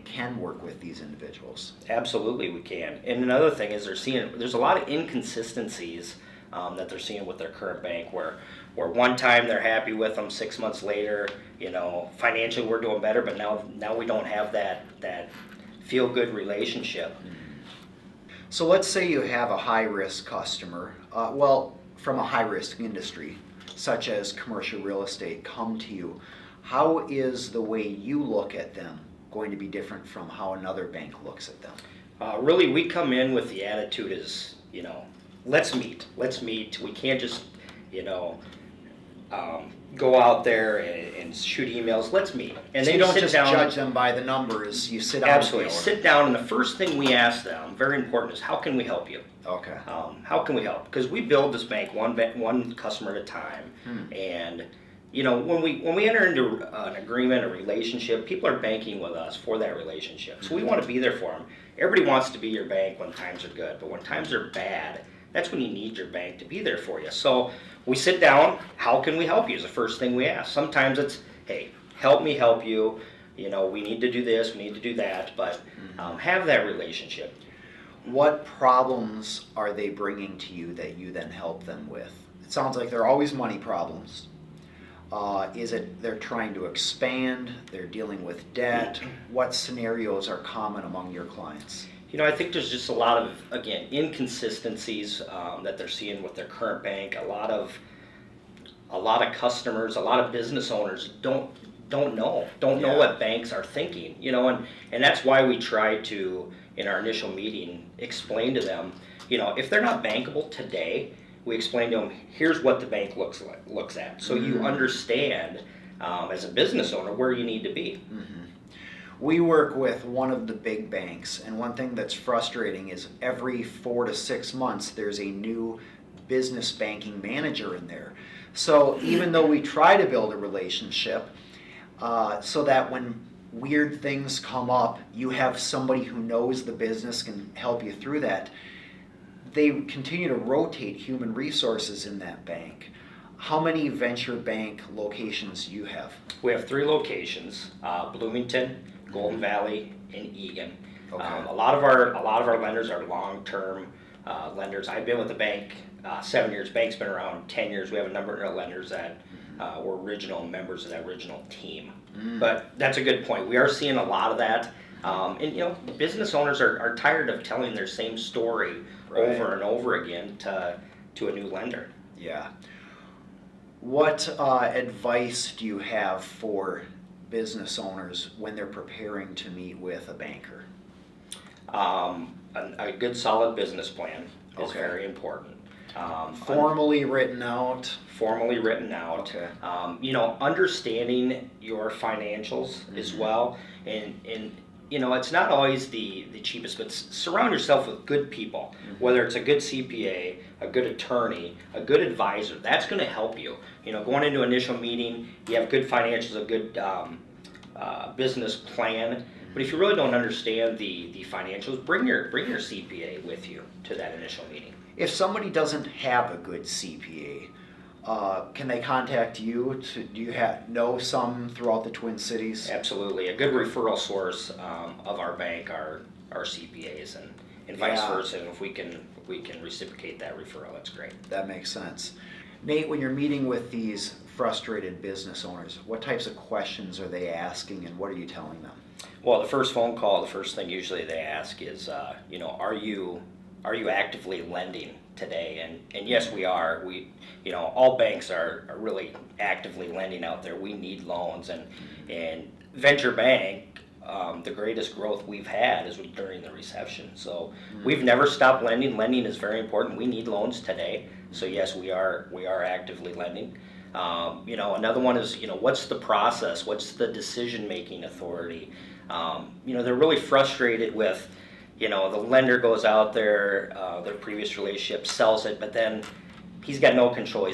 can work with these individuals? Absolutely, we can. And another thing is there's a lot of inconsistencies that they're seeing with their current bank, where one time they're happy with them, 6 months later, financially we're doing better, but now we don't have that feel good relationship. So let's say you have a high-risk customer, from a high-risk industry, such as commercial real estate, come to you. How is the way you look at them going to be different from how another bank looks at them? Really, we come in with the attitude is, let's meet. We can't just, go out there and shoot emails. Let's meet. And So they you don't sit just down. judge them by the numbers, you sit down. Absolutely. Sit down, and the first thing we ask them, very important, is how can we help you? Okay. How can we help? Because we build this bank one customer at a time, and when we enter into an agreement, a relationship, people are banking with us for that relationship. So we want to be there for them. Everybody wants to be your bank when times are good, but when times are bad, that's when you need your bank to be there for you. So we sit down. How can we help you? Is the first thing we ask. Sometimes it's, hey, help me help you. We need to do this, we need to do that, but have that relationship. What problems are they bringing to you that you then help them with? It sounds like they're always money problems. Is it they're trying to expand, they're dealing with debt? What scenarios are common among your clients? I think there's just a lot of, again, inconsistencies that they're seeing with their current bank. A lot of customers, a lot of business owners don't know what banks are thinking, and that's why we try to, in our initial meeting, explain to them, if they're not bankable today, we explain to them, here's what the bank looks at, so you understand as a business owner where you need to be. We work with one of the big banks, and one thing that's frustrating is every 4 to 6 months there's a new business banking manager in there. So even though we try to build a relationship so that when weird things come up, you have somebody who knows the business, can help you through that, they continue to rotate human resources in that bank. How many venture bank locations do you have? We have 3 locations: Bloomington, Golden Valley, and Eagan. Okay. A lot of our lenders are long-term lenders. I've been with the bank 7 years. Bank's been around 10 years. We have a number of lenders that were original members of that original team. But that's a good point. We are seeing a lot of that. And business owners are tired of telling their same story over and over again to a new lender. Yeah. What advice do you have for business owners when they're preparing to meet with a banker? A good solid business plan is very important. Formally written out. Okay. Understanding your financials as well, and it's not always the cheapest, but surround yourself with good people, whether it's a good CPA, a good attorney, a good advisor. That's going to help you. Going into an initial meeting, you have good financials, a good business plan. But if you really don't understand the financials, bring your CPA with you to that initial meeting. If somebody doesn't have a good CPA, can they contact you? Do you know some throughout the Twin Cities? Absolutely. A good referral source of our bank are CPAs, and vice versa. And if we can reciprocate that referral, that's great. That makes sense. Nate, when you're meeting with these frustrated business owners, what types of questions are they asking, and what are you telling them? Well, the first phone call, the first thing usually they ask is, are you actively lending today? And yes, we are. All banks are really actively lending out there. We need loans, and venture bank, the greatest growth we've had is during the recession. So we've never stopped lending. Lending is very important. We need loans today. So yes, we are actively lending. Another one is, what's the process? What's the decision-making authority? They're really frustrated with, the lender goes out there, their previous relationship sells it, but then he's got no control.